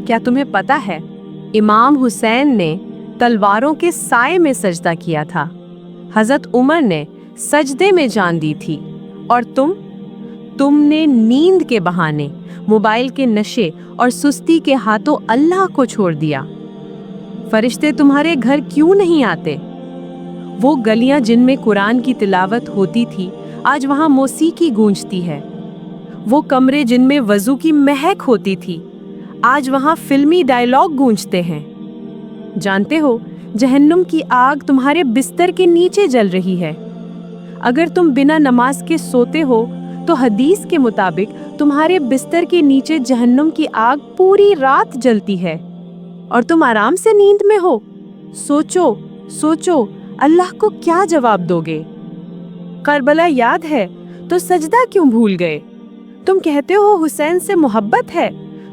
کیا تمہیں پتا ہے امام حسین نے تلواروں کے سائے میں سجدہ کیا تھا، حضرت عمر نے سجدے میں جان دی تھی، اور تم نے نیند کے بہانے، موبائل کے نشے اور سستی کے ہاتھوں اللہ کو چھوڑ دیا۔ فرشتے تمہارے گھر کیوں نہیں آتے؟ وہ گلیاں جن میں قرآن کی تلاوت ہوتی تھی آج وہاں موسیقی گونجتی ہے، وہ کمرے جن میں وضو کی مہک ہوتی تھی آج وہاں فلمی ڈائیلاگ گونجتے ہیں۔ جانتے ہو جہنم کی آگ تمہارے بستر کے نیچے جل رہی ہے۔ اگر تم بنا نماز کے سوتے ہو تو حدیث کے مطابق تمہارے بستر کے نیچے جہنم کی آگ پوری رات جلتی ہے، اور تم آرام سے نیند میں ہو۔ سوچو اللہ کو کیا جواب دو گے؟ کربلا یاد ہے تو سجدہ کیوں بھول گئے؟ تم کہتے ہو حسین سے محبت ہے،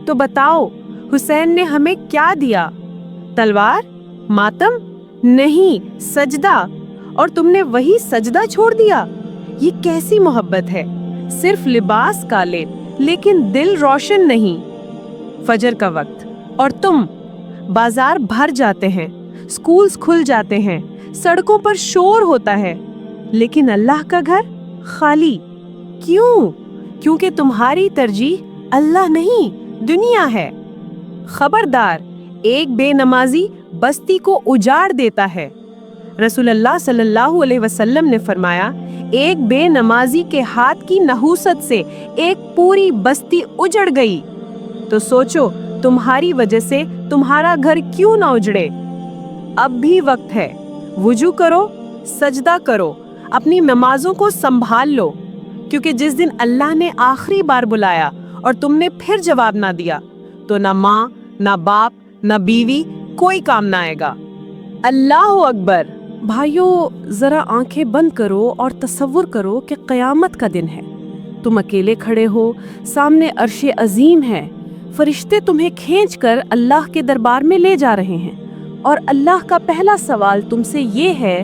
تو بتاؤ حسین نے ہمیں کیا دیا؟ تلوار؟ ماتم؟ نہیں، سجدہ، اور تم نے وہی سجدہ چھوڑ دیا۔ یہ کیسی محبت ہے؟ صرف لباس کالے لیکن دل روشن نہیں۔ فجر کا وقت اور تم، بازار بھر جاتے ہیں، سکولز کھل جاتے ہیں، سڑکوں پر شور ہوتا ہے، لیکن اللہ کا گھر خالی۔ کیوں؟ کیونکہ تمہاری ترجیح اللہ نہیں، دنیا ہے۔ خبردار، ایک بے نمازی بستی کو اجاڑ دیتا ہے۔ رسول اللہ صلی اللہ علیہ وسلم نے فرمایا، ایک بے نمازی کے ہاتھ کی نحوست سے ایک پوری بستی اجڑ گئی۔ تو سوچو تمہاری وجہ سے تمہارا گھر کیوں نہ اجڑے؟ اب بھی وقت ہے، وضو کرو، سجدہ کرو، اپنی نمازوں کو سنبھال لو، کیونکہ جس دن اللہ نے آخری بار بلایا اور تم نے پھر جواب نہ دیا تو نہ ماں، نہ باپ، نہ بیوی، کوئی کام نہ آئے گا۔ اللہ اکبر۔ بھائیو، ذرا آنکھیں بند کرو اور تصور کرو کہ قیامت کا دن ہے۔ تم اکیلے کھڑے ہو، سامنے عرش عظیم ہے، فرشتے تمہیں کھینچ کر اللہ کے دربار میں لے جا رہے ہیں، اور اللہ کا پہلا سوال تم سے یہ ہے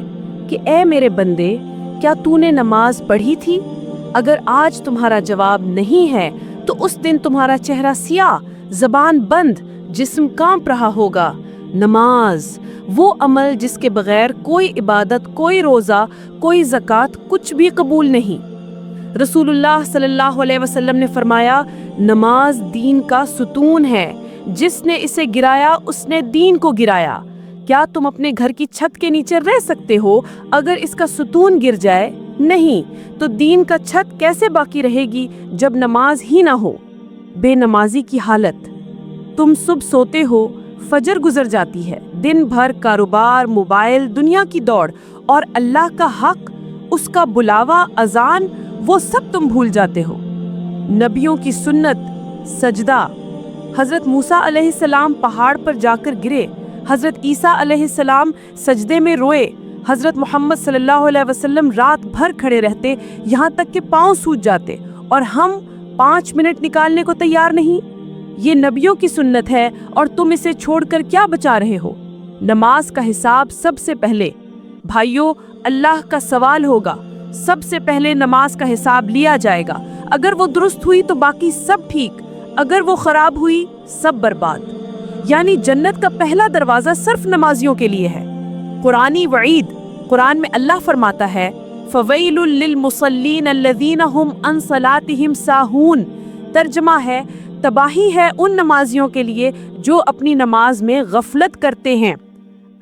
کہ اے میرے بندے، کیا تو نے نماز پڑھی تھی؟ اگر آج تمہارا جواب نہیں ہے تو اس دن تمہارا چہرہ سیاہ، زبان بند، جسم کانپ رہا ہوگا۔ نماز، وہ عمل جس کے بغیر کوئی عبادت، کوئی روزہ، کوئی زکوٰۃ، کچھ بھی قبول نہیں۔ رسول اللہ صلی اللہ علیہ وسلم نے فرمایا، نماز دین کا ستون ہے، جس نے اسے گرایا اس نے دین کو گرایا۔ کیا تم اپنے گھر کی چھت کے نیچے رہ سکتے ہو اگر اس کا ستون گر جائے؟ نہیں، تو دین کا چھت کیسے باقی رہے گی جب نماز ہی نہ ہو؟ بے نمازی کی حالت۔ تم صبح سوتے ہو، فجر گزر جاتی ہے، دن بھر کاروبار، موبائل، دنیا کی دوڑ، اور اللہ کا حق، اس کا بلاوا، اذان، وہ سب تم بھول جاتے ہو۔ نبیوں کی سنت، سجدہ۔ حضرت موسیٰ علیہ السلام پہاڑ پر جا کر گرے، حضرت عیسیٰ علیہ السلام سجدے میں روئے، حضرت محمد صلی اللہ علیہ وسلم رات بھر کھڑے رہتے یہاں تک کہ پاؤں سوج جاتے، اور ہم 5 منٹ نکالنے کو تیار نہیں۔ یہ نبیوں کی سنت ہے اور تم اسے چھوڑ کر کیا بچا رہے ہو؟ نماز کا حساب سب سے پہلے، بھائیو، اللہ کا سوال ہوگا، سب سے پہلے نماز کا حساب لیا جائے گا۔ اگر وہ درست ہوئی تو باقی سب ٹھیک، اگر وہ خراب ہوئی سب برباد۔ یعنی جنت کا پہلا دروازہ صرف نمازیوں کے لیے ہے۔ قرآنی وعید، قرآن میں اللہ فرماتا ہے، فَوَيْلٌ لِّلْمُصَلِّينَ الَّذِينَ هُمْ عَنْ صَلَاتِهِمْ سَاهُونَ۔ ترجمہ ہے، تباہی ہے ان نمازیوں کے لیے جو اپنی نماز میں غفلت کرتے ہیں۔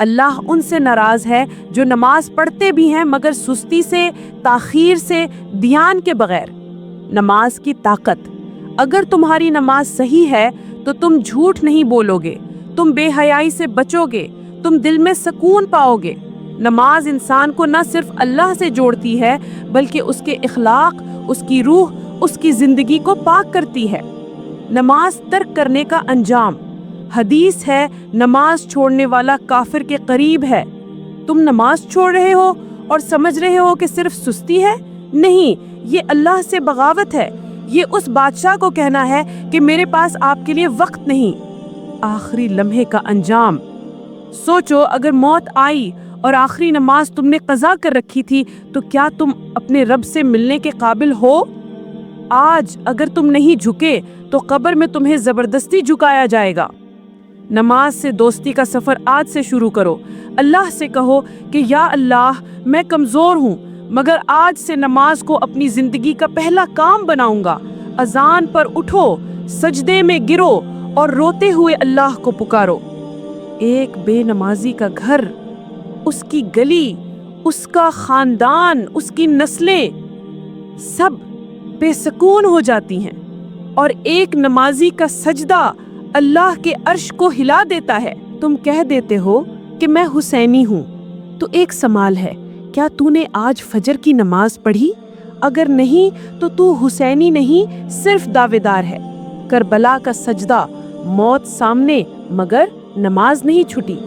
اللہ ان سے ناراض ہے جو نماز پڑھتے بھی ہیں مگر سستی سے، تاخیر سے، دھیان کے بغیر۔ نماز کی طاقت۔ اگر تمہاری نماز صحیح ہے تو تم جھوٹ نہیں بولو گے، تم بے حیائی سے بچو گے، تم دل میں سکون پاؤ گے۔ نماز انسان کو نہ صرف اللہ سے جوڑتی ہے بلکہ اس کے اخلاق، اس کی روح، اس کی زندگی کو پاک کرتی ہے۔ نماز ترک کرنے کا انجام۔ حدیث ہے، نماز چھوڑنے والا کافر کے قریب ہے۔ تم نماز چھوڑ رہے ہو اور سمجھ رہے ہو کہ صرف سستی ہے؟ نہیں، یہ اللہ سے بغاوت ہے۔ یہ اس بادشاہ کو کہنا ہے کہ میرے پاس آپ کے لیے وقت نہیں۔ آخری لمحے کا انجام۔ سوچو، اگر موت آئی اور آخری نماز تم نے قضا کر رکھی تھی تو کیا تم اپنے رب سے ملنے کے قابل ہو؟ آج اگر تم نہیں جھکے تو قبر میں تمہیں زبردستی جھکایا جائے گا۔ नमाज से दोस्ती का सफर आज से शुरू करो। अल्लाह से कहो कि या अल्लाह, मैं कमजोर हूँ, मगर आज से नमाज को अपनी जिंदगी का पहला काम बनाऊंगा। अजान पर उठो, सजदे में गिरो और रोते हुए अल्लाह को पुकारो। एक बेनमाजी का घर, उसकी गली, उसका खानदान, उसकी नस्लें सब बेसकून हो जाती हैं, और एक नमाजी का सजदा अल्लाह के अर्श को हिला देता है। तुम कह देते हो कि मैं हुसैनी हूँ, तो एक सवाल है, क्या तूने आज फजर की नमाज पढ़ी? अगर नहीं तो तू हुसैनी नहीं, सिर्फ दावेदार है। करबला का सजदा, मौत सामने मगर नमाज नहीं छूटी।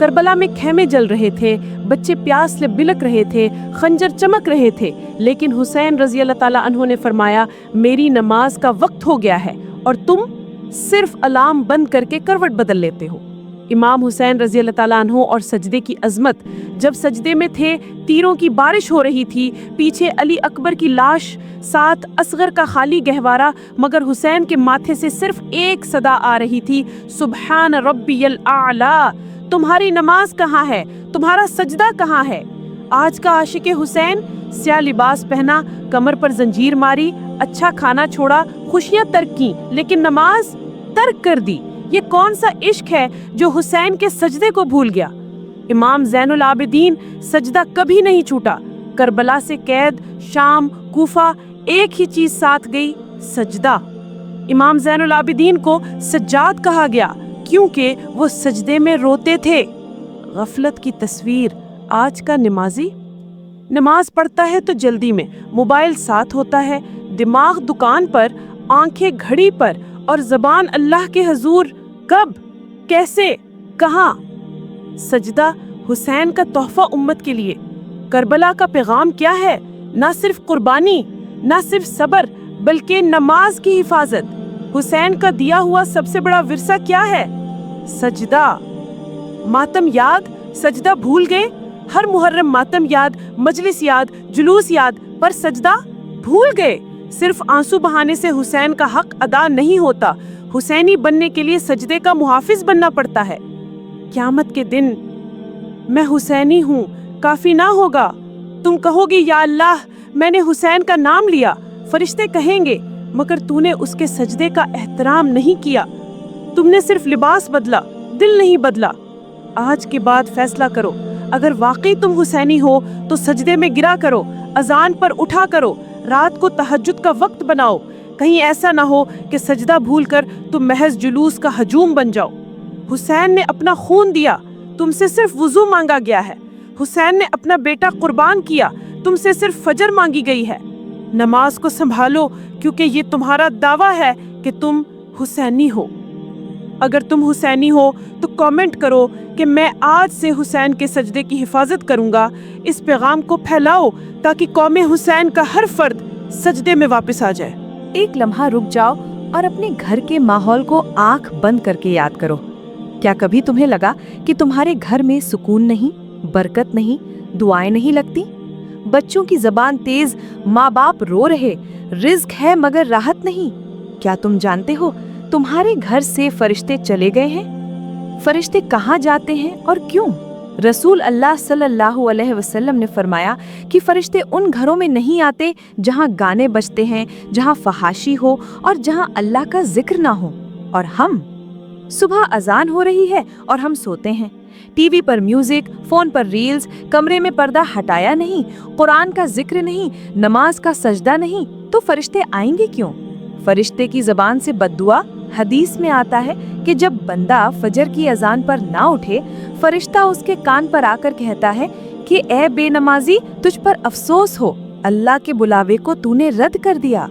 करबला में खेमे जल रहे थे, बच्चे प्यास से बिलक रहे थे, खंजर चमक रहे थे, लेकिन हुसैन रजी अल्लाह ताला अन्हु ने फरमाया, मेरी नमाज का वक्त हो गया है और तुम सिर्फ अलार्म बंद करके करवट बदल लेते हो। इमाम हुसैन रजी अल्लाह ताला अन्हु और सजदे की अजमत। जब सजदे में थे, तीरों की बारिश हो रही थी, पीछे अली अकबर की लाश, साथ असगर का खाली गहवारा, मगर हुसैन के माथे से सिर्फ एक सदा आ रही थी, सुबहान रब्बियल आला। तुम्हारी नमाज कहाँ है? तुम्हारा सजदा कहाँ है? आज का आशिक हुसैन स्या लिबास पहना, कमर पर जंजीर मारी, अच्छा खाना छोड़ा, खुशियां तर्क की, लेकिन नमाज तर्क कर दी। ये कौन सा इश्क है जो हुसैन के सजदे को भूल गया? इमाम ज़ैनुल आबिदीन सजदा कभी नहीं छूटा। करबला से कैद, शाम, कूफा, एक ही चीज साथ गई, सजदा। इमाम ज़ैनुल आबिदीन को सज्जाद कहा गया क्योंकि वो सजदे में रोते थे। गफलत की तस्वीर। आज का नमाजी नमाज पढ़ता है तो जल्दी में, मोबाइल साथ होता है, दिमाग दुकान पर, आंखें घड़ी पर और ज़बान अल्लाह के हुजूर। कब, कैसे, कहाँ? सजदा हुसैन का तोहफा उम्मत के लिए। करबला का पैगाम क्या है? ना सिर्फ कुर्बानी, ना सिर्फ सब्र, बल्कि नमाज की हिफाजत। हुसैन का दिया हुआ सबसे बड़ा विरसा क्या है? सजदा। मातम याद, सजदा भूल गए। हर मुहर्रम मातम याद, मजलिस याद, जुलूस याद, पर सजदा भूल गए। सिर्फ आंसू बहाने से हुसैन का हक अदा नहीं होता। हुसैनी बनने के लिए सजदे का मुहाफिज बनना पड़ता है। क़यामत के दिन मैं हुसैनी हूँ काफी ना होगा। तुम कहोगे या अल्लाह, मैंने हुसैन का नाम लिया। फरिश्ते कहेंगे, मगर तूने उसके सजदे का एहतराम नहीं किया। तुमने सिर्फ लिबास बदला, दिल नहीं बदला। आज के बाद फैसला करो, अगर वाकई तुम हुसैनी हो तो सजदे में गिरा करो, अजान पर उठा करो, रात को तहज्जुद का वक्त बनाओ। कहीं ऐसा ना हो कि सजदा भूलकर तुम महज जुलूस का हजूम बन जाओ। हुसैन ने अपना खून दिया, तुमसे सिर्फ वुजू मांगा गया है। हुसैन ने अपना बेटा कुर्बान किया, तुमसे सिर्फ फजर मांगी गई है। नमाज को संभालो, क्योंकि ये तुम्हारा दावा है कि तुम हुसैनी हो। अगर तुम हुसैनी हो तो कमेंट करो कि मैं आज से हुसैन के सजदे की हिफाजत करूंगा। इस पैगाम को फैलाओ ताकि कौमे हुसैन का हर फर्द सजदे में वापस आ जाए। एक लम्हा रुक जाओ और अपने घर के माहौल को आंख बंद करके याद करो। क्या कभी तुम्हें लगा कि तुम्हारे घर में सुकून नहीं, बरकत नहीं, दुआएं नहीं लगती? बच्चों की जबान तेज, माँ बाप रो रहे, रिज्क है मगर राहत नहीं। क्या तुम जानते हो तुम्हारे घर से फरिश्ते चले गए हैं? फरिश्ते कहाँ जाते हैं और क्यों? रसूल अल्लाह सल्लल्लाहु अलैहि वसल्लम ने फरमाया कि फरिश्ते उन घरों में नहीं आते जहाँ गाने बजते हैं, जहाँ फहाशी हो और जहाँ अल्लाह का जिक्र ना हो। और हम, सुबह अजान हो रही है और हम सोते हैं। टीवी पर म्यूजिक, फोन पर रील्स, कमरे में पर्दा हटाया नहीं, कुरान का जिक्र नहीं, नमाज का सजदा नहीं, तो फरिश्ते आएंगे क्यों? फरिश्ते की जबान से बद्दुआ। हदीस में आता है कि जब बंदा फजर की अजान पर ना उठे, फरिश्ता उसके कान पर आकर कहता है कि ए बेनमाजी, तुझ पर अफसोस हो, अल्लाह के बुलावे को तूने रद्द कर दिया।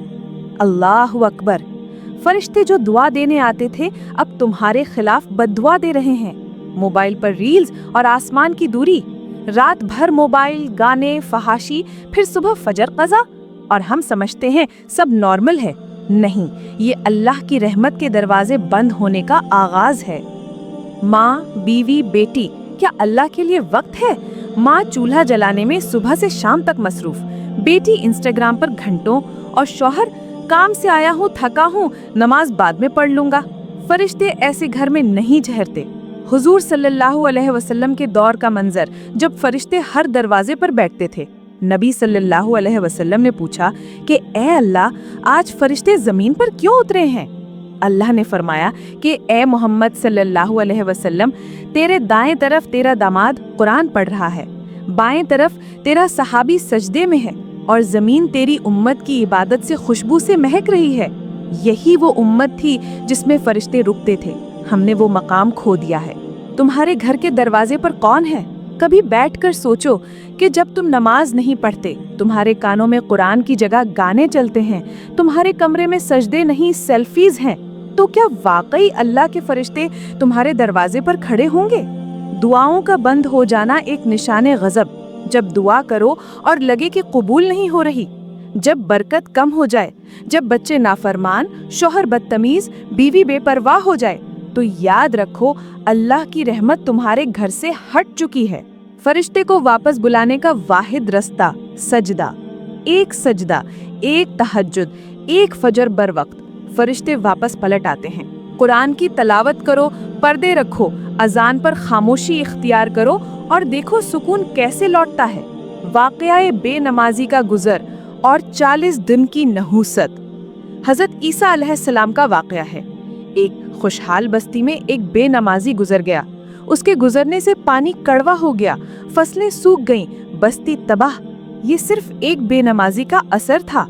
अल्लाहु अकबर। फरिश्ते जो दुआ देने आते थे अब तुम्हारे खिलाफ बद्दुआ दे रहे हैं। मोबाइल पर रील्स और आसमान की दूरी, रात भर मोबाइल, गाने, फहाशी, फिर सुबह फजर कज़ा, और हम समझते हैं सब नॉर्मल है। नहीं, ये अल्लाह की रहमत के दरवाजे बंद होने का आगाज है। माँ, बीवी, बेटी, क्या अल्लाह के लिए वक्त है? माँ चूल्हा जलाने में सुबह से शाम तक मसरूफ, बेटी इंस्टाग्राम पर घंटों, और शौहर काम से आया हूँ, थका हूँ, नमाज बाद में पढ़ लूंगा। फरिश्ते ऐसे घर में नहीं ठहरते। हुजूर सल्लल्लाहु अलैहि वसल्लम के दौर का मंजर जब फरिश्ते हर दरवाजे पर बैठते थे। नबी सल्लल्लाहु अलैहि वसल्लम ने पूछा कि ए अल्लाह, आज फरिश्ते जमीन पर क्यों उतरे हैं? अल्लाह ने फरमाया कि ए मोहम्मद सल्लल्लाहु अलैहि वसल्लम, तेरे दाएं तरफ तेरा दामाद कुरान पढ़ रहा है, बाएं तरफ तेरा सहाबी सजदे में है और जमीन तेरी उम्मत की इबादत से खुशबू से महक रही है। यही वो उम्मत थी जिसमें फरिश्ते रुकते थे। हमने वो मकाम खो दिया है। तुम्हारे घर के दरवाजे पर कौन है? कभी बैठकर सोचो कि जब तुम नमाज नहीं पढ़ते, तुम्हारे कानों में कुरान की जगह गाने चलते हैं, तुम्हारे कमरे में सजदे नहीं सेल्फीज हैं, तो क्या वाकई अल्लाह के फरिश्ते तुम्हारे दरवाजे पर खड़े होंगे? दुआओं का बंद हो जाना एक निशाने गजब। जब दुआ करो और लगे कि कबूल नहीं हो रही, जब बरकत कम हो जाए, जब बच्चे नाफरमान, शौहर बदतमीज, बीवी बेपरवाह हो जाए, तो याद रखो अल्लाह की रहमत तुम्हारे घर से हट चुकी है। फरिश्ते को वापस बुलाने का वाहिद रास्ता सजदा। एक तहज्जुद, एक फजर बर वक्त फरिश्ते वापस पलट आते हैं। कुरान की तलावत करो, पर्दे रखो, अजान पर खामोशी इख्तियार करो और देखो सुकून कैसे लौटता है। वाक़या बेनमाजी का गुजर और 40 दिन की नहूसत। हजरत ईसा अलैहिस्सलाम का वाक़या है। एक खुशहाल बस्ती में एक बेनमाजी गुजर गया। उसके गुजरने से पानी कड़वा हो गया, फसलें सूख गईं, बस्ती तबाह। ये सिर्फ एक बेनमाजी का असर था।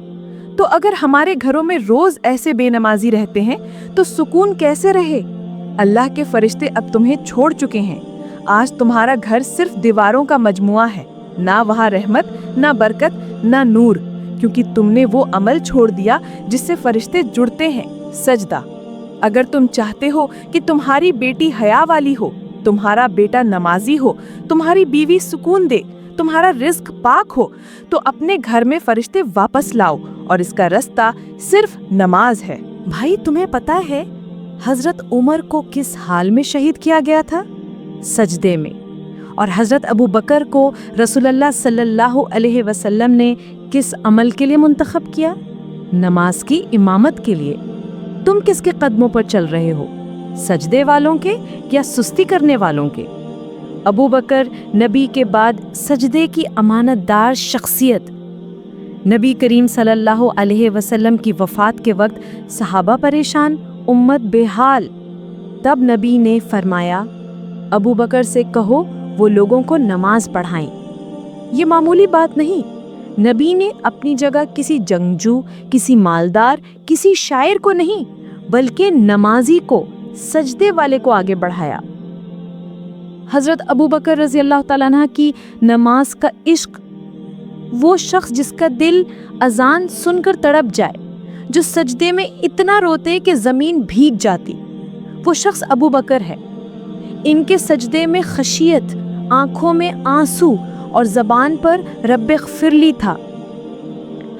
तो अगर हमारे घरों में रोज ऐसे बेनमाजी रहते हैं तो सुकून कैसे रहे? अल्लाह के फरिश्ते अब तुम्हें छोड़ चुके हैं। आज तुम्हारा घर सिर्फ दीवारों का मजमुआ है, ना वहाँ रहमत, ना बरकत, ना नूर, क्योंकि तुमने वो अमल छोड़ दिया जिससे फरिश्ते जुड़ते हैं, सजदा। अगर तुम चाहते हो कि तुम्हारी बेटी हया वाली हो, तुम्हारा बेटा नमाजी हो, तुम्हारी बीवी सुकून दे, तुम्हारा रिस्क पाक हो, तो अपने घर में फरिश्ते वापस लाओ और इसका रास्ता सिर्फ नमाज है। भाई, तुम्हें पता है हजरत उमर को किस हाल में शहीद किया गया था? सजदे में। और हजरत अबू बकर को रसूलुल्लाह सल्लल्लाहु अलैहि वसल्लम ने किस अमल के लिए मुंतखब किया? नमाज की इमामत के लिए। तुम किसके कदमों पर चल रहे हो? सजदे वालों के या सुस्ती करने वालों के? अबू बकर नबी के बाद सजदे की अमानतदार शख्सियत। नबी करीम सल्लल्लाहु अलैहि वसल्लम की वफ़ात के वक्त सहाबा परेशान, उम्मत बेहाल। तब नबी ने फरमाया, अबू बकर से कहो वो लोगों को नमाज पढ़ाएं। ये मामूली बात नहीं। नबी ने अपनी जगह किसी जंगजू, किसी मालदार, किसी शायर को नहीं, बल्कि नमाजी को, सजदे वाले को आगे बढ़ाया। हजरत अबू बकर रज़ी अल्लाह ताला अन्हा की नमाज का इश्क, वो शख्स जिसका दिल अजान सुनकर तड़प जाए, जो सजदे में इतना रोते कि ज़मीन भीग जाती, वो शख्स अबू बकर है। इनके सजदे में खशियत, आंखों में आंसू और ज़बान पर रब्बिग़फ़िरली था।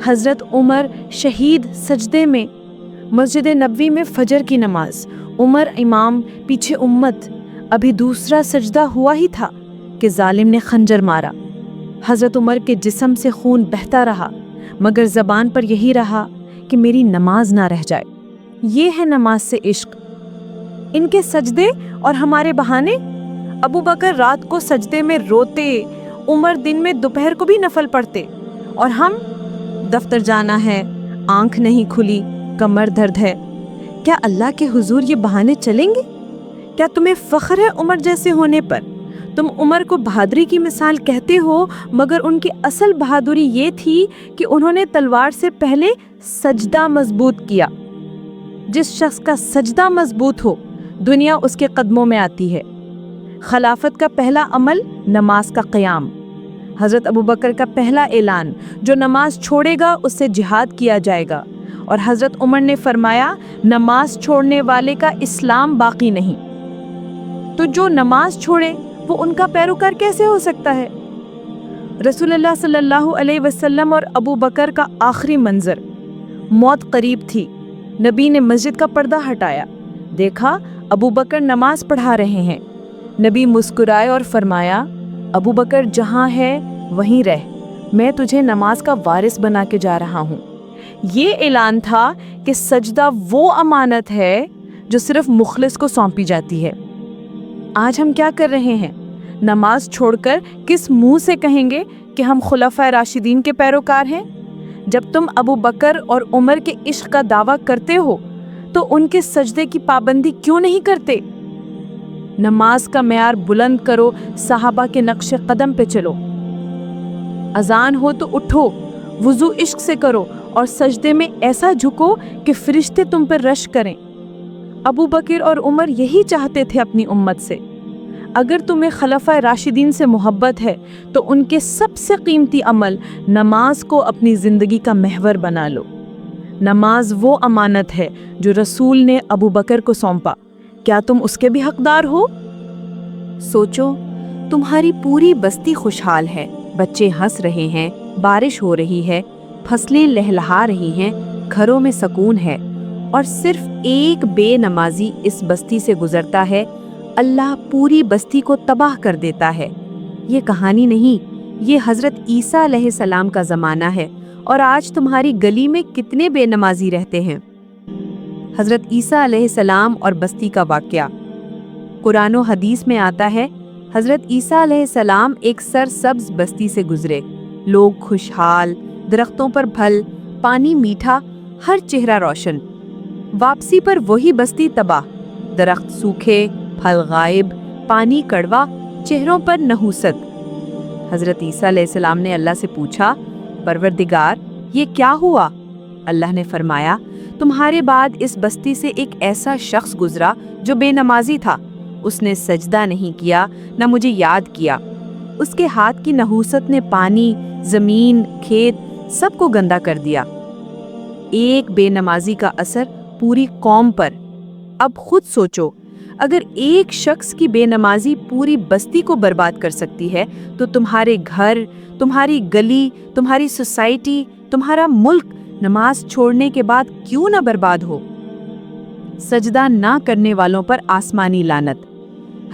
हज़रत उमर शहीद सजदे में। मस्जिद नबवी में फजर की नमाज, उमर इमाम, पीछे उम्मत। अभी दूसरा सजदा हुआ ही था कि जालिम ने खंजर मारा। हज़रत उमर के जिस्म से खून बहता रहा, मगर ज़बान पर यही रहा कि मेरी नमाज ना रह जाए। ये है नमाज से इश्क। इनके सजदे और हमारे बहाने। अबू बकर रात को सजदे में रोते, उमर दिन में दोपहर को भी नफल पढ़ते, और हम दफ्तर जाना है, आंख नहीं खुली, कमर दर्द है। क्या अल्लाह के हुजूर ये बहाने चलेंगे? क्या तुम्हें फ़ख्र है उमर जैसे होने पर? तुम उमर को बहादुरी की मिसाल कहते हो, मगर उनकी असल बहादुरी ये थी कि उन्होंने तलवार से पहले सजदा मजबूत किया। जिस शख्स का सजदा मजबूत हो, दुनिया उसके कदमों में आती है। खिलाफत का पहला अमल नमाज का क़याम। हज़रत अबू बकर का पहला ऐलान, जो नमाज छोड़ेगा उससे जिहाद किया जाएगा। और हज़रत उमर ने फरमाया, नमाज छोड़ने वाले का इस्लाम बाकी नहीं। तो जो नमाज छोड़े वो उनका पैरोकार कैसे हो सकता है? रसूलुल्लाह सल्लल्लाहु अलैहि वसल्लम और अबू बकर का आखिरी मंजर। मौत करीब थी। नबी ने मस्जिद का पर्दा हटाया, देखा अबू बकर नमाज पढ़ा रहे हैं। नबी मुस्कुराए और फरमाया, अबू बकर जहाँ है वहीं रह, मैं तुझे नमाज का वारिस बना के जा रहा हूँ। ये ऐलान था कि सजदा वो अमानत है جو صرف مخلص کو سونپی جاتی ہے۔ آج ہم کیا کر رہے ہیں؟ نماز چھوڑ کر کس منہ سے کہیں گے کہ ہم خلفائے راشدین کے پیروکار ہیں؟ جب تم ابو بکر اور عمر کے عشق کا دعویٰ کرتے ہو تو ان کے سجدے کی پابندی کیوں نہیں کرتے؟ نماز کا معیار بلند کرو، صحابہ کے نقش قدم پہ چلو۔ اذان ہو تو اٹھو، وضو عشق سے کرو اور سجدے میں ایسا جھکو کہ فرشتے تم پر رشک کریں۔ ابو بکر اور عمر یہی چاہتے تھے اپنی امت سے۔ اگر تمہیں خلفائے راشدین سے محبت ہے تو ان کے سب سے قیمتی عمل نماز کو اپنی زندگی کا محور بنا لو۔ نماز وہ امانت ہے جو رسول نے ابو بکر کو سونپا، کیا تم اس کے بھی حقدار ہو؟ سوچو، تمہاری پوری بستی خوشحال ہے، بچے ہنس رہے ہیں، بارش ہو رہی ہے، فصلیں لہلہا رہی ہیں، گھروں میں سکون ہے، اور صرف ایک بے نمازی اس بستی سے گزرتا ہے، اللہ پوری بستی کو تباہ کر دیتا ہے۔ یہ کہانی نہیں، یہ حضرت عیسیٰ علیہ السلام کا زمانہ ہے، اور آج تمہاری گلی میں کتنے بے نمازی رہتے ہیں۔ حضرت عیسیٰ علیہ السلام اور بستی کا واقعہ قرآن و حدیث میں آتا ہے، حضرت عیسیٰ علیہ السلام ایک سرسبز بستی سے گزرے، لوگ خوشحال، درختوں پر پھل، پانی میٹھا، ہر چہرہ روشن۔ واپسی پر وہی بستی تباہ، درخت سوکھے، پھل غائب، پانی کڑوا، چہروں پر نحوست۔ حضرت عیسیٰ علیہ السلام نے اللہ سے پوچھا، پروردگار یہ کیا ہوا؟ اللہ نے فرمایا، تمہارے بعد اس بستی سے ایک ایسا شخص گزرا جو بے نمازی تھا، اس نے سجدہ نہیں کیا، نہ مجھے یاد کیا۔ اس کے ہاتھ کی نحوست نے پانی، زمین، کھیت سب کو گندا کر دیا۔ ایک بے نمازی کا اثر پوری قوم پر۔ اب خود سوچو، اگر ایک شخص کی بے نمازی پوری بستی کو برباد کر سکتی ہے تو تمہارے گھر، تمہاری گلی، تمہاری سوسائٹی، تمہارا ملک نماز چھوڑنے کے بعد کیوں نہ برباد ہو؟ سجدہ نہ کرنے والوں پر آسمانی لعنت۔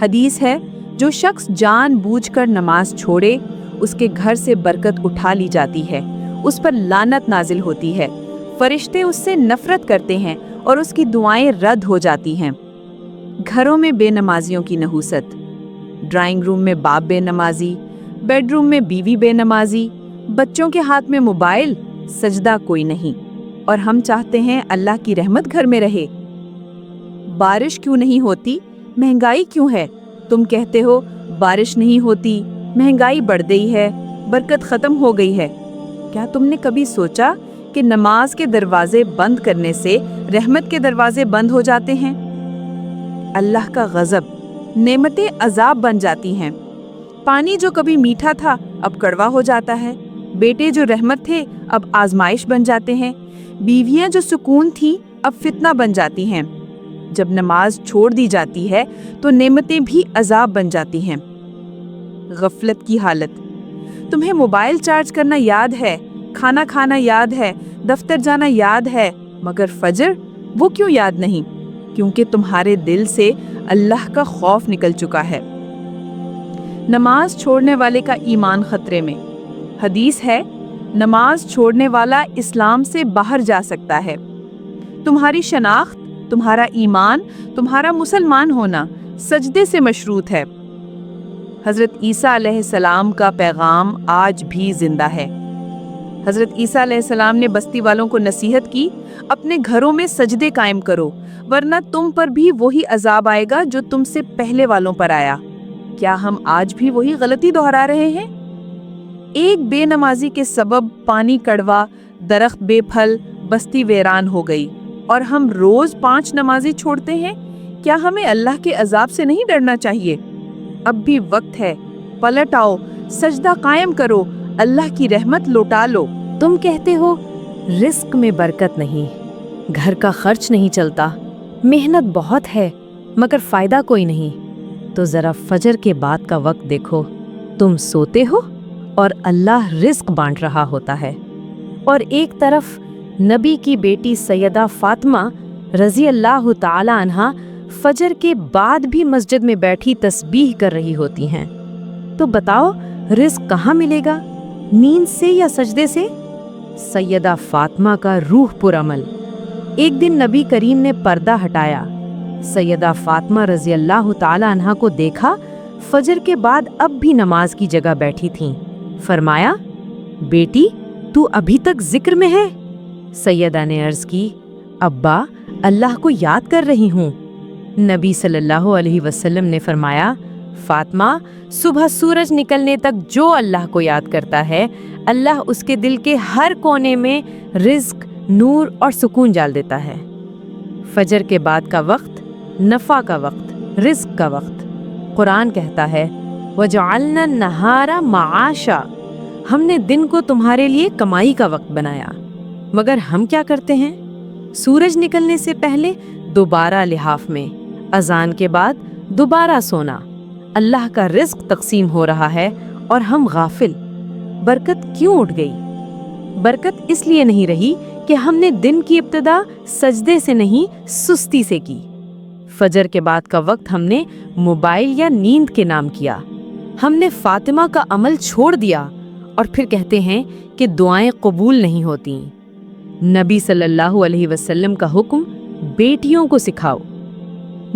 حدیث ہے، جو شخص جان بوجھ کر نماز چھوڑے، اس کے گھر سے برکت اٹھا لی جاتی ہے، اس پر لعنت نازل ہوتی ہے، فرشتے اس سے نفرت کرتے ہیں اور اس کی دعائیں رد ہو جاتی ہیں۔ گھروں میں بے نمازیوں کی نحوست، ڈرائنگ روم میں باپ بے نمازی، بیڈ روم میں بیوی بے نمازی، بچوں کے ہاتھ میں موبائل، سجدہ کوئی نہیں، اور ہم چاہتے ہیں اللہ کی رحمت گھر میں رہے۔ بارش کیوں نہیں ہوتی؟ مہنگائی کیوں ہے؟ تم کہتے ہو بارش نہیں ہوتی، مہنگائی بڑھ گئی ہے، برکت ختم ہو گئی ہے۔ کیا تم نے کبھی سوچا کہ نماز کے دروازے بند کرنے سے رحمت کے دروازے بند ہو جاتے ہیں؟ اللہ کا غضب، نعمتیں عذاب بن جاتی ہیں۔ پانی جو کبھی میٹھا تھا اب کڑوا ہو جاتا ہے، بیٹے جو رحمت تھے اب آزمائش بن جاتے ہیں، بیویاں جو سکون تھی اب فتنہ بن جاتی ہیں۔ جب نماز چھوڑ دی جاتی ہے تو نعمتیں بھی عذاب بن جاتی ہیں۔ غفلت کی حالت، تمہیں موبائل چارج کرنا یاد ہے، کھانا کھانا یاد ہے، دفتر جانا یاد ہے، مگر فجر وہ کیوں یاد نہیں؟ کیونکہ تمہارے دل سے اللہ کا خوف نکل چکا ہے۔ نماز چھوڑنے والے کا ایمان خطرے میں۔ حدیث ہے، نماز چھوڑنے والا اسلام سے باہر جا سکتا ہے۔ تمہاری شناخت، تمہارا ایمان، تمہارا مسلمان ہونا سجدے سے مشروط ہے۔ حضرت عیسیٰ علیہ السلام کا پیغام آج بھی زندہ ہے۔ حضرت عیسیٰ علیہ السلام نے بستی والوں کو نصیحت کی، اپنے گھروں میں سجدے قائم کرو، ورنہ تم پر بھی وہی عذاب آئے گا جو تم سے پہلے والوں پر آیا۔ کیا ہم آج بھی وہی غلطی دہرا رہے ہیں؟ ایک بے نمازی کے سبب پانی کڑوا، درخت بے پھل، بستی ویران ہو گئی، اور ہم روز 5 نمازی چھوڑتے ہیں۔ کیا ہمیں اللہ کے عذاب سے نہیں ڈرنا چاہیے؟ اب بھی وقت ہے، پلٹ آؤ، سجدہ قائم کرو، اللہ کی رحمت لوٹا لو۔ تم کہتے ہو رزق میں برکت نہیں، گھر کا خرچ نہیں چلتا، محنت بہت ہے مگر فائدہ کوئی نہیں، تو ذرا فجر کے بعد کا وقت دیکھو، تم سوتے ہو اور اللہ رزق بانٹ رہا ہوتا ہے، اور ایک طرف نبی کی بیٹی سیدہ فاطمہ رضی اللہ تعالی عنہا فجر کے بعد بھی مسجد میں بیٹھی تسبیح کر رہی ہوتی ہیں۔ تو بتاؤ رزق کہاں ملے گا، نیند سے یا سجدے سے؟ سیدہ فاطمہ کا روح پرعمل۔ ایک دن نبی کریم نے پردہ ہٹایا، सैयदा फातिमा रजी अल्लाह ताला अन्हा को देखा फजर के बाद अब भी नमाज की जगह बैठी थीं। फरमाया, बेटी तू अभी तक जिक्र में है? सैयदा ने अर्ज की, अब्बा अल्लाह को याद कर रही हूँ। नबी सल्लल्लाहु अलैहि वसल्लम ने फरमाया, फातिमा सुबह सूरज निकलने तक जो अल्लाह को याद करता है, अल्लाह उसके दिल के हर कोने में रिज्क, नूर और सुकून डाल देता है। फजर के बाद का वक्त नफ़ा का वक्त, रिज्क का वक्त। कुरान कहता है, वजअलना नहारा माआशा, हमने दिन को तुम्हारे लिए कमाई का वक्त बनाया। मगर हम क्या करते हैं? सूरज निकलने से पहले दोबारा लिहाफ में, अजान के बाद दोबारा सोना। अल्लाह का रिज्क तकसीम हो रहा है और हम गाफिल। बरकत क्यों उठ गई? बरकत इसलिए नहीं रही कि हमने दिन की इब्तिदा सजदे से नहीं, सुस्ती से की। फजर के बाद का वक्त हमने मोबाइल या नींद के नाम किया। हमने फातिमा का अमल छोड़ दिया और फिर कहते हैं कि दुआएं कबूल नहीं होती। नबी सल्लल्लाहु अलैहि वसल्लम का हुक्म, बेटियों को सिखाओ।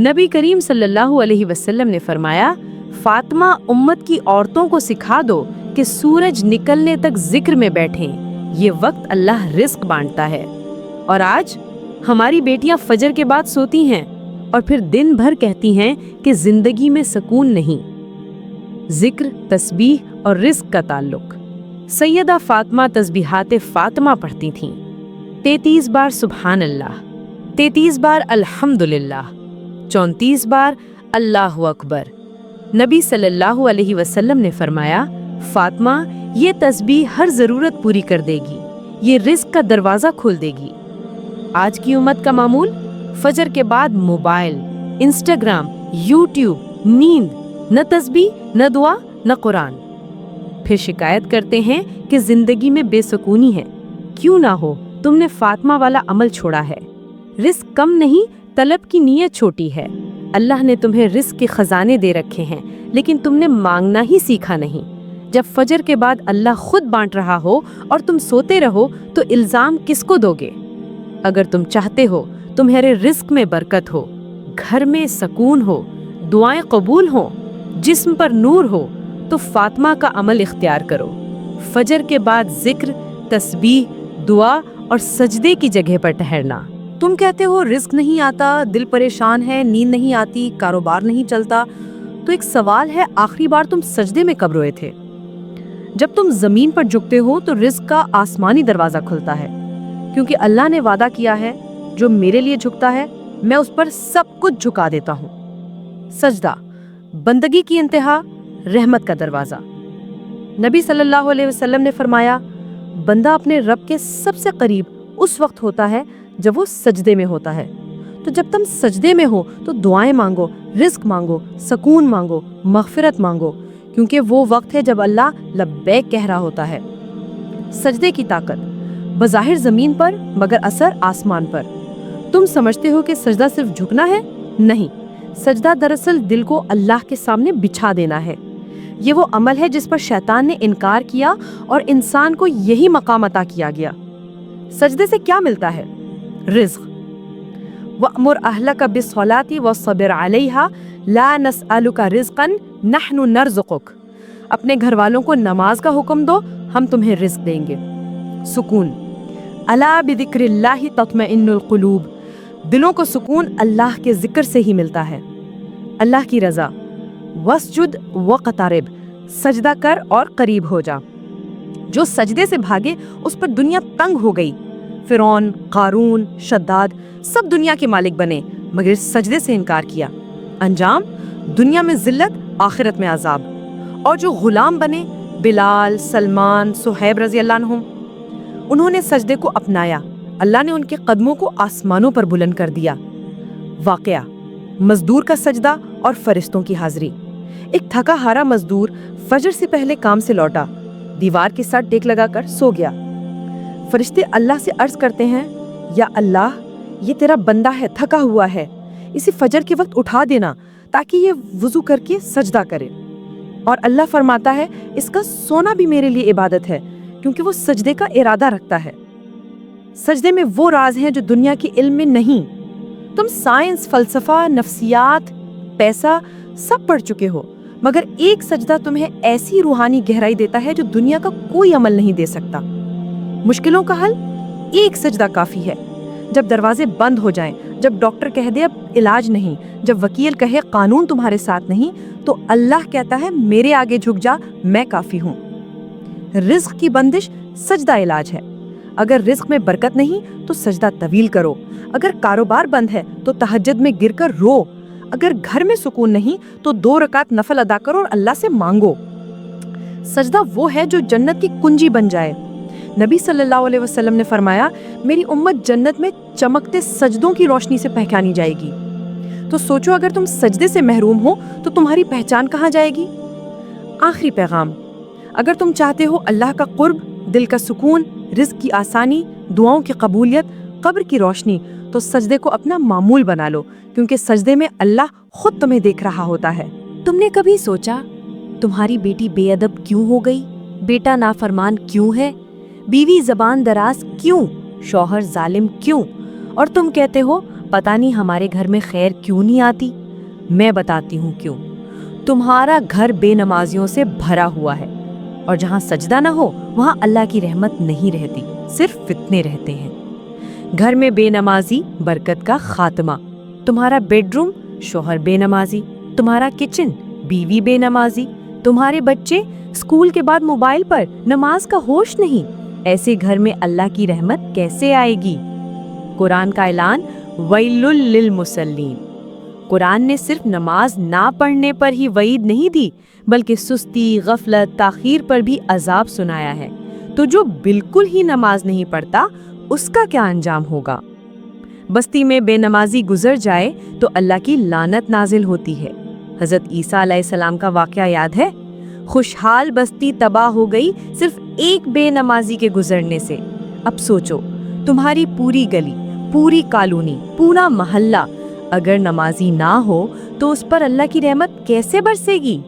नबी करीम सल्लल्लाहु अलैहि वसल्लम ने फरमाया, फातिमा उम्मत की औरतों को सिखा दो कि सूरज निकलने तक जिक्र में बैठें। ये वक्त अल्लाह रिस्क बांटता है। और आज हमारी बेटियां फजर के बाद सोती हैं और फिर दिन भर कहती हैं कि जिंदगी में सुकून नहीं। जिक्र, तस्बीह और रिस्क का ताल्लुक। सैयदा फातिमा तस्बीहात फातिमा पढ़ती थीं। 33 बार सुभान अल्लाह, 33 बार अल्हम्दुलिल्लाह, 34 बार अल्लाहु अकबर। नबी सल्लल्लाहु अलैहि वसल्लम ने फरमाया, फातिमा ये तस्बीह हर ज़रूरत पूरी कर देगी, ये रिस्क का दरवाज़ा खोल देगी। आज की उम्मत का मामूल फजर के बाद मोबाइल, इंस्टाग्राम, यूट्यूब, नींद, न तस्बीह, न दुआ, न कुरान। फिर शिकायत करते हैं कि जिंदगी में बेसुकूनी है। क्यों ना हो, तुमने फातिमा वाला अमल छोड़ा है। रिस्क कम नहीं, तलब की नीयत छोटी है। अल्लाह ने तुम्हें रिस्क के खजाने दे रखे हैं, लेकिन तुमने मांगना ही सीखा नहीं। जब फजर के बाद अल्लाह खुद बांट रहा हो और तुम सोते रहो तो इल्जाम किसको दोगे? अगर तुम चाहते हो तुम्हारे रिस्क में बरकत हो, घर में सुकून हो, दुआएं कबूल हो, जिस्म पर नूर हो, तो फातिमा का अमल इख्तियार करो। फजर के बाद जिक्र, तस्बीह, दुआ और सजदे की जगह पर ठहरना। तुम कहते हो रिस्क नहीं आता, दिल परेशान है, नींद नहीं आती, कारोबार नहीं चलता। तो एक सवाल है, आखिरी बार तुम सजदे में कब रोए थे? जब तुम जमीन पर झुकते हो तो रिस्क का आसमानी दरवाजा खुलता है, क्योंकि अल्लाह ने वादा किया है, जो मेरे लिए झुकता है मैं उस पर सब कुछ झुका देता हूँ। सजदा, बंदगी की इंतहा, रहमत का दरवाजा। नबी सल्लल्लाहु अलैहि वसल्लम ने फरमाया, बंदा अपने रब के सबसे करीब उस वक्त होता है जब वो सजदे में होता है। तो जब तुम सजदे में हो तो दुआएं मांगो, रिस्क मांगो, सुकून मांगो, मगफिरत मांगो, क्योंकि वो वक्त है जब अल्लाह लब्बैक कह रहा होता है। सजदे की ताकत, बज़ाहिर ज़मीन पर मगर असर आसमान पर। तुम समझते हो कि सजदा सिर्फ झुकना है? नहीं, सजदा दरअसल दिल को अल्लाह के सामने बिछा देना है। ये वो अमल है जिस पर शैतान ने इनकार किया और इंसान को यही मकाम अता किया गया। सजदे से क्या मिलता है? रिज़्क़। वअमुर अहलका बिस्सलाति वस्सबिर अलैहा ला नसअलुका रिज़्क़न नहनु नरज़ुक़ुक। अपने घर वालों को नमाज का हुक्म दो, हम तुम्हें रिज़्क़ देंगे। सुकून, अला बिज़िक्रिल्लाहि तत्मइन्नुल क़ुलूब। दिलों को सुकून अल्लाह के जिक्र से ही मिलता है। अल्लाह की रज़ा, वस्जुद वक़तारिब, सजदा कर और करीब हो जा। जो सजदे से भागे उस पर दुनिया तंग हो गई। फिरौन, कारून, शद्दाद सब दुनिया के मालिक बने, मगर सजदे से इनकार किया। अंजाम, दुनिया में जिल्लत, आखिरत में अजाब। और जो गुलाम बने, बिलाल, सलमान, सुहैब रज़ी अल्लाह अन्हुम, उन्होंने सजदे को अपनाया। अल्लाह ने उनके कदमों को आसमानों पर बुलंद कर दिया। वाक़या, मजदूर का सजदा और फरिश्तों की हाजिरी। एक थका हारा मजदूर फजर से पहले काम से लौटा, दीवार के साथ टेक लगाकर सो गया। फरिश्ते अल्लाह से अर्ज करते हैं, या अल्लाह, ये तेरा बंदा है, थका हुआ है, इसे फजर के वक्त उठा देना ताकि ये वुजू करके सजदा करे। और अल्लाह फरमाता है, इसका सोना भी मेरे लिए इबादत है, क्योंकि वो सजदे का इरादा रखता है। सजदे में वो राज हैं जो दुनिया के इल्म में नहीं। تم سائنس، فلسفہ، نفسیات، پیسہ سب پڑھ چکے ہو، مگر ایک سجدہ تمہیں ایسی روحانی گہرائی دیتا ہے جو دنیا کا کوئی عمل نہیں دے سکتا۔ مشکلوں کا حل ایک سجدہ کافی ہے۔ جب دروازے بند ہو جائیں، جب ڈاکٹر کہہ دے اب علاج نہیں، جب وکیل کہے قانون تمہارے ساتھ نہیں، تو اللہ کہتا ہے میرے آگے جھک جا، میں کافی ہوں۔ رزق کی بندش سجدہ علاج ہے۔ اگر رزق میں برکت نہیں تو سجدہ طویل کرو، اگر کاروبار بند ہے تو تہجد میں گر کر رو، اگر گھر میں سکون نہیں تو 2 رکعت نفل ادا کرو اور اللہ سے مانگو۔ سجدہ وہ ہے جو جنت کی کنجی بن جائے۔ نبی صلی اللہ علیہ وسلم نے فرمایا میری امت جنت میں چمکتے سجدوں کی روشنی سے پہچانی جائے گی۔ تو سوچو اگر تم سجدے سے محروم ہو تو تمہاری پہچان کہاں جائے گی؟ آخری پیغام، اگر تم چاہتے ہو اللہ کا قرب، دل کا سکون، رزق کی آسانی، دعاؤں کی قبولیت، قبر کی روشنی، تو سجدے کو اپنا معمول بنا لو، کیونکہ سجدے میں اللہ خود تمہیں دیکھ رہا ہوتا ہے۔ تم نے کبھی سوچا تمہاری بیٹی بے ادب کیوں ہو گئی؟ بیٹا نافرمان کیوں ہے؟ بیوی زبان دراز کیوں؟ شوہر ظالم کیوں؟ اور تم کہتے ہو پتہ نہیں ہمارے گھر میں خیر کیوں نہیں آتی؟ میں بتاتی ہوں کیوں۔ تمہارا گھر بے نمازیوں سے بھرا ہوا ہے، اور جہاں سجدہ نہ ہو وہاں اللہ کی رحمت نہیں رہتی، صرف فتنے رہتے ہیں۔ گھر میں بے نمازی برکت کا خاتمہ۔ تمہارا بیڈ روم شوہر بے نمازی، تمہارا کچن بیوی بے نمازی، تمہارے بچے اسکول کے بعد موبائل پر، نماز کا ہوش نہیں۔ ایسے گھر میں اللہ کی رحمت کیسے آئے گی؟ قرآن کا اعلان ویل للمصلین۔ قرآن نے صرف نماز نہ پڑھنے پر ہی وعید نہیں دی، بلکہ سستی، غفلت، تاخیر پر بھی عذاب سنایا ہے۔ تو جو بالکل ہی نماز نہیں پڑھتا اس کا کیا انجام ہوگا؟ بستی میں بے نمازی گزر جائے تو اللہ کی لعنت نازل ہوتی ہے۔ حضرت عیسیٰ علیہ السلام کا واقعہ یاد ہے؟ خوشحال بستی تباہ ہو گئی صرف ایک بے نمازی کے گزرنے سے۔ اب سوچو تمہاری پوری گلی، پوری کالونی، پورا محلہ اگر نمازی نہ ہو تو اس پر اللہ کی رحمت کیسے برسے گی؟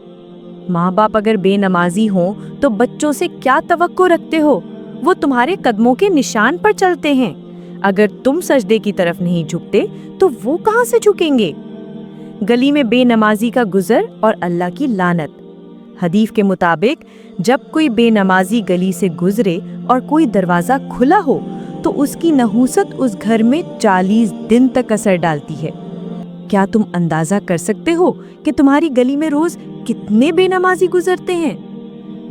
ماں باپ اگر بے نمازی ہوں تو بچوں سے کیا توقع رکھتے ہو؟ وہ تمہارے قدموں کے نشان پر چلتے ہیں۔ اگر تم سجدے کی طرف نہیں جھکتے تو وہ کہاں سے جھکیں گے؟ گلی میں بے نمازی کا گزر اور اللہ کی لعنت۔ حدیث کے مطابق جب کوئی بے نمازی گلی سے گزرے اور کوئی دروازہ کھلا ہو تو اس کی نحوست اس گھر میں 40 دن تک اثر ڈالتی ہے۔ کیا تم اندازہ کر سکتے ہو کہ تمہاری گلی میں روز کتنے بے نمازی گزرتے ہیں؟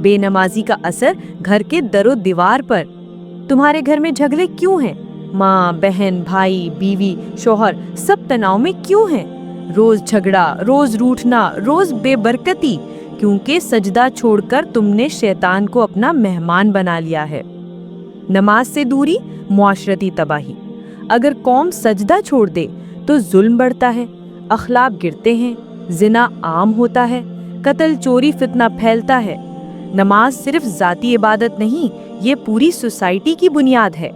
بے نمازی کا اثر گھر کے در و دیوار پر۔ تمہارے گھر میں جھگڑے کیوں ہیں؟ ماں، بہن، بھائی، بیوی، شوہر سب تناؤ میں کیوں ہیں؟ روز جھگڑا، روز روٹھنا، روز بے برکتی، کیونکہ سجدہ چھوڑ کر تم نے شیطان کو اپنا مہمان بنا لیا ہے۔ نماز سے دوری، معاشرتی تباہی۔ اگر قوم سجدہ چھوڑ دے تو ظلم بڑھتا ہے، اخلاق گرتے ہیں، زنا عام ہوتا ہے، قتل چوری فتنہ پھیلتا ہے۔ نماز صرف ذاتی عبادت نہیں، یہ پوری سوسائٹی کی بنیاد ہے۔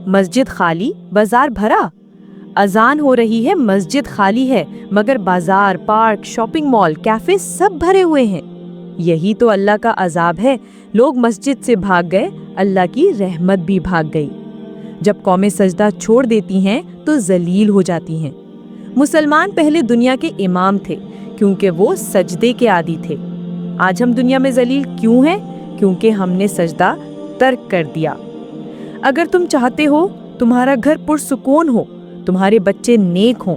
مسجد خالی، بازار بھرا۔ اذان ہو رہی ہے، مسجد خالی ہے، مگر بازار، پارک، شاپنگ مال، کیفے سب بھرے ہوئے ہیں۔ یہی تو اللہ کا عذاب ہے۔ لوگ مسجد سے بھاگ گئے، اللہ کی رحمت بھی بھاگ گئی۔ جب قومیں سجدہ چھوڑ دیتی ہیں تو ذلیل ہو جاتی ہیں۔ مسلمان پہلے دنیا کے امام تھے کیونکہ وہ سجدے کے عادی تھے۔ آج ہم دنیا میں ذلیل کیوں ہیں؟ کیونکہ ہم نے سجدہ ترک کر دیا۔ اگر تم چاہتے ہو تمہارا گھر پرسکون ہو، تمہارے بچے نیک ہوں،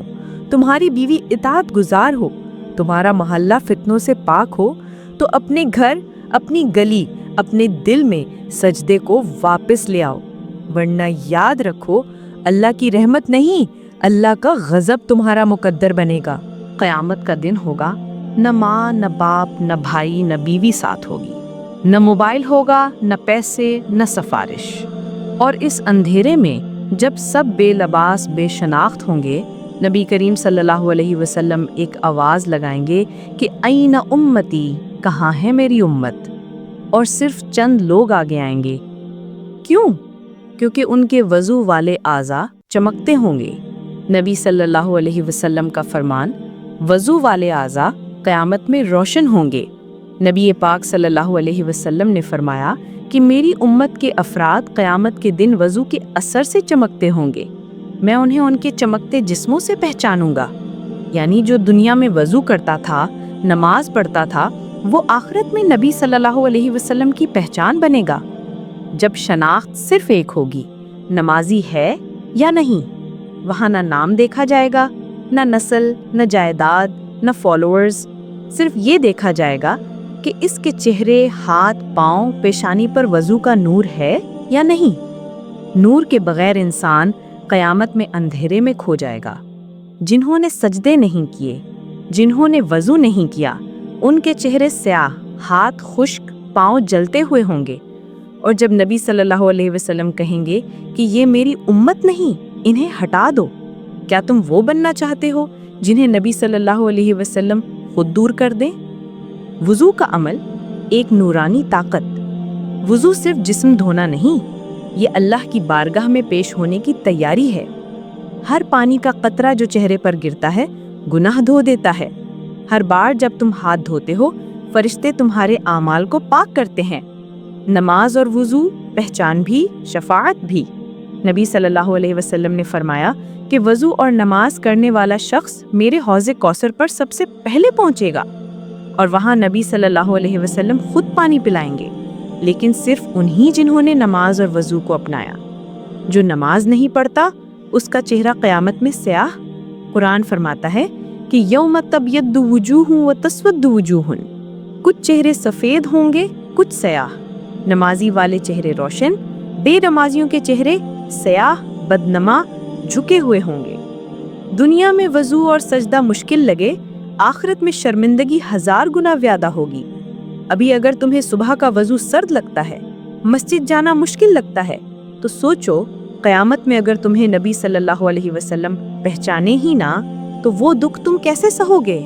تمہاری بیوی اطاعت گزار ہو، تمہارا محلہ فتنوں سے پاک ہو، تو اپنے گھر، اپنی گلی، اپنے دل میں سجدے کو واپس لے آؤ، ورنہ یاد رکھو اللہ کی رحمت نہیں، اللہ کا غضب تمہارا مقدر بنے گا۔ قیامت کا دن ہوگا، نہ ماں، نہ باپ، نہ بھائی، نہ بیوی ساتھ ہوگی، نہ موبائل ہوگا، نہ پیسے، نہ سفارش۔ اور اس اندھیرے میں جب سب بے لباس، بے شناخت ہوں گے، نبی کریم صلی اللہ علیہ وسلم ایک آواز لگائیں گے کہ این امتی، کہاں ہے میری امت؟ اور صرف چند لوگ آگے آئیں گے۔ کیوں؟ کیونکہ ان کے وضو والے اعضاء چمکتے ہوں گے۔ نبی صلی اللہ علیہ وسلم کا فرمان، وضو والے اعضاء قیامت میں روشن ہوں گے۔ نبی پاک صلی اللہ علیہ وسلم نے فرمایا کہ میری امت کے افراد قیامت کے دن وضو کے اثر سے چمکتے ہوں گے۔ मैं उन्हें उनके चमकते जिस्मों से पहचानूंगा। यानी जो दुनिया में वजू करता था, नमाज पढ़ता था, वो आखिरत में नबी सल्लल्लाहु अलैहि वसल्लम की पहचान बनेगा। जब शनाख्त सिर्फ एक होगी, नमाजी है या नहीं, वहाँ ना नाम देखा जाएगा, ना नस्ल, न जायदाद, न फॉलोअर्स। सिर्फ ये देखा जाएगा कि इसके चेहरे, हाथ, पाँव, पेशानी पर वजू का नूर है या नहीं। नूर के बगैर इंसान क़यामत में अंधेरे में खो जाएगा। जिन्होंने सजदे नहीं किए, जिन्होंने वजू नहीं किया, उनके चेहरे स्याह, हाथ खुश्क, पाँव जलते हुए होंगे। और जब नबी सल्लल्लाहु अलैहि वसल्लम कहेंगे कि ये मेरी उम्मत नहीं, इन्हें हटा दो, क्या तुम वो बनना चाहते हो जिन्हें नबी सल्लल्लाहु अलैहि वसल्लम खुद दूर कर दें? वुज़ू का अमल एक नूरानी ताकत। वुज़ू सिर्फ जिस्म धोना नहीं, ये अल्लाह की बारगाह में पेश होने की तैयारी है। हर पानी का कतरा जो चेहरे पर गिरता है, गुनाह धो देता है। हर बार जब तुम हाथ धोते हो, फरिश्ते तुम्हारे आमाल को पाक करते हैं। नमाज और वुज़ू पहचान भी, शफाअत भी। नबी सल्लल्लाहु अलैहि वसल्लम ने फरमाया कि वज़ू और नमाज करने वाला शख्स मेरे हौज़े कौसर पर सबसे पहले पहुंचेगा और वहां नबी सल्लल्लाहु अलैहि वसल्लम खुद पानी पिलाएंगे, लेकिन सिर्फ उन्हीं जिन्होंने नमाज और वज़ू को अपनाया। जो नमाज नहीं पढ़ता, उसका चेहरा क़यामत में स्याह। कुरान फरमाता है कि यौम तब्यद्दु वुजूहुन व तस्वद्दु वुजूहुन, कुछ चेहरे सफ़ेद होंगे, कुछ स्याह। नमाजी वाले चेहरे रोशन, बेनमाजियों के चेहरे स्याह, बदनमा, झुके हुए होंगे। दुनिया में वज़ू और सजदा मुश्किल लगे, आखिरत में शर्मिंदगी 1000 गुना ज़्यादा होगी। अभी अगर तुम्हें सुबह का वज़ू सर्द लगता है, मस्जिद जाना मुश्किल लगता है, तो सोचो क़यामत में अगर तुम्हें नबी सल्लल्लाहु अलैहि वसल्लम पहचाने ही ना, तो वो दुख तुम कैसे सहोगे?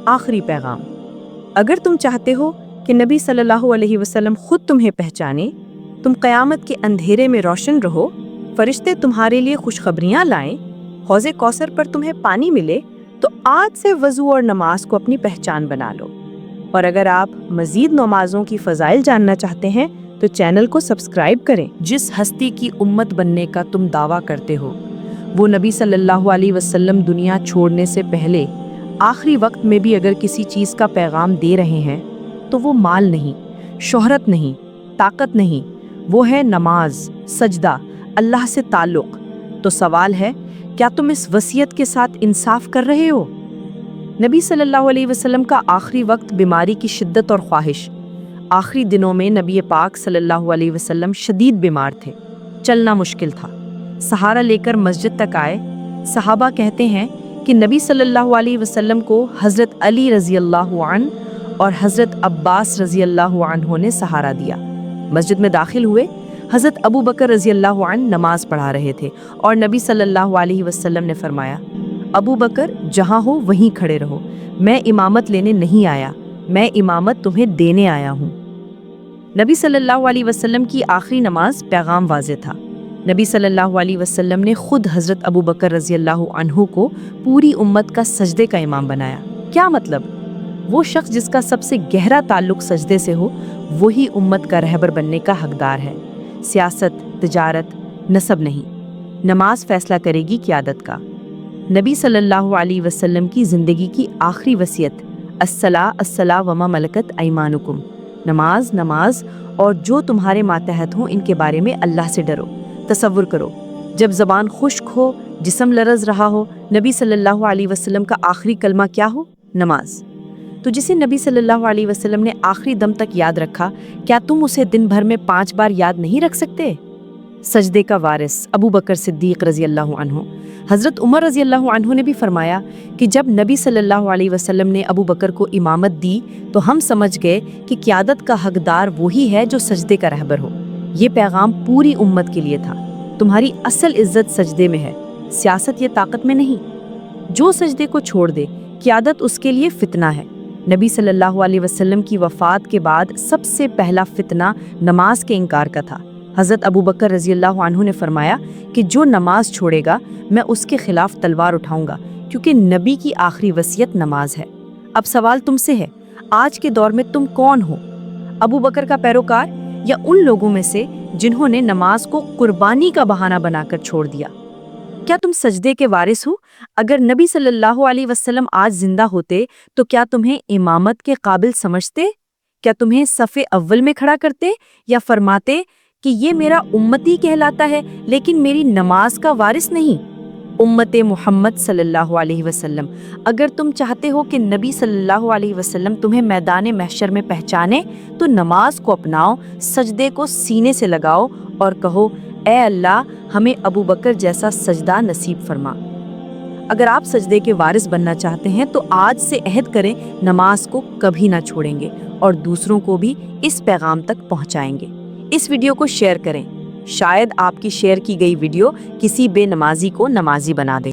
आखिरी पैगाम, अगर तुम चाहते हो कि नबी सल्लल्लाहु अलैहि वसल्लम खुद तुम्हें पहचाने, तुम क़यामत के अंधेरे में रोशन रहो, फरिश्ते तुम्हारे लिए खुशखबरियाँ लाएं, हौज़े कौसर पर तुम्हें पानी मिले, तो आज से वज़ू और नमाज को अपनी पहचान बना लो। और अगर आप मज़ीद नमाज़ों की फ़ज़ाइल जानना चाहते हैं तो चैनल को सब्सक्राइब करें। जिस हस्ती की उम्मत बनने का तुम दावा करते हो, वो नबी सल्लल्लाहु अलैहि वसल्लम दुनिया छोड़ने से पहले आखिरी वक्त में भी अगर किसी चीज़ का पैगाम दे रहे हैं, तो वो माल नहीं, शोहरत नहीं, ताकत नहीं, वो है नमाज, सजदा, अल्लाह से ताल्लुक़। तो सवाल है, क्या तुम इस वसीयत के साथ इंसाफ कर रहे हो? नबी सल्लल्लाहु अलैहि वसल्लम का आखिरी वक्त बीमारी की शिद्दत और ख्वाहिश। आखिरी दिनों में नबी पाक सल्लल्लाहु अलैहि वसल्लम शदीद बीमार थे, चलना मुश्किल था। सहारा लेकर मस्जिद तक आए। सहाबा कहते हैं कि नबी सल्लल्लाहु अलैहि वसल्लम को हज़रत अली रज़ी अल्लाहु अन्हु और हज़रत अब्बास रज़ी अल्लाहु अन्हु ने सहारा दिया। मस्जिद में दाखिल हुए। हज़रत अबू बकर रज़ी अल्लाहु अन्हु नमाज पढ़ा रहे थे और नबी सल्लल्लाहु अलैहि वसल्लम ने फरमाया, अबू बकर जहाँ हो वहीं खड़े रहो, मैं इमामत लेने नहीं आया, मैं इमामत तुम्हें देने आया हूँ। नबी सल्लल्लाहु अलैहि वसल्लम की आखिरी नमाज पैगाम वाज़े था। नबी सल्लल्लाहु अलैहि वसल्लम ने खुद हज़रत अबू बकर रज़ी अल्लाहु अन्हु को पूरी उम्मत का सजदे का इमाम बनाया। क्या मतलब? वो शख्स जिसका सबसे गहरा ताल्लुक सजदे से हो, वही उम्मत का रहबर बनने का हकदार है। सियासत, तिजारत, नसब नहीं, नमाज फैसला करेगी क़यादत का। नबी सल्लल्लाहु अलैहि वसल्लम की ज़िंदगी की आखिरी वसीयत, अस्सला अस्सला वमा मलकत ऐमानुकुम, नमाज नमाज और जो तुम्हारे मातहत हों इनके बारे में अल्लाह से डरो। तसव्वुर करो, जब ज़बान खुश्क हो, जिस्म लरज़ रहा हो, नबी सल्लल्लाहु अलैहि वसल्लम का आखिरी कलमा क्या हो? नमाज। तो जिसे नबी सल्लल्लाहु अलैहि वसल्लम ने आखिरी दम तक याद रखा, क्या तुम उसे दिन भर में 5 बार याद नहीं रख सकते? सजदे का वारिस अबू बकर सिद्दीक़ रज़ी अल्लाहु अन्हु। हज़रत उमर रज़ी अल्लाहु अन्हु ने भी फरमाया कि जब नबी सल्लल्लाहु अलैहि वसल्लम ने अबू बकर को इमामत दी, तो हम समझ गए कि क़यादत का हकदार वही है जो सजदे का रहबर हो। ये पैगाम पूरी उम्मत के लिए था। तुम्हारी असल इज़्ज़त सजदे में है, सियासत ये ताकत में नहीं। जो सजदे को छोड़ दे, क़यादत उसके लिए फितना है। नबी सल्लल्लाहु अलैहि वसल्लम की वफ़ात के बाद सबसे पहला फितना नमाज के इनकार का था। हज़रत अबू बकर रज़ी अल्लाहु अन्हु ने फरमाया कि जो नमाज छोड़ेगा, मैं उसके खिलाफ तलवार उठाऊंगा, क्योंकि नबी की आखिरी वसीयत नमाज है। अब सवाल तुमसे है, आज के दौर में तुम कौन हो? अबू बकर का पैरोकार या उन लोगों में से जिन्होंने नमाज को कुर्बानी का बहाना बनाकर छोड़ दिया? کیا تم سجدے کے وارث ہو؟ اگر نبی صلی اللہ علیہ وسلم آج زندہ ہوتے تو کیا تمہیں امامت کے قابل سمجھتے؟ کیا تمہیں صف اول میں کھڑا کرتے یا فرماتے کہ یہ میرا امتی کہلاتا ہے لیکن میری نماز کا وارث نہیں؟ امت محمد صلی اللہ علیہ وسلم، اگر تم چاہتے ہو کہ نبی صلی اللہ علیہ وسلم تمہیں میدان محشر میں پہچانے تو نماز کو اپناؤ، سجدے کو سینے سے لگاؤ اور کہو اے اللہ ہمیں ابو بکر جیسا سجدہ نصیب فرما۔ اگر آپ سجدے کے وارث بننا چاہتے ہیں تو آج سے عہد کریں نماز کو کبھی نہ چھوڑیں گے اور دوسروں کو بھی اس پیغام تک پہنچائیں گے۔ اس ویڈیو کو شیئر کریں، شاید آپ کی شیئر کی گئی ویڈیو کسی بے نمازی کو نمازی بنا دے۔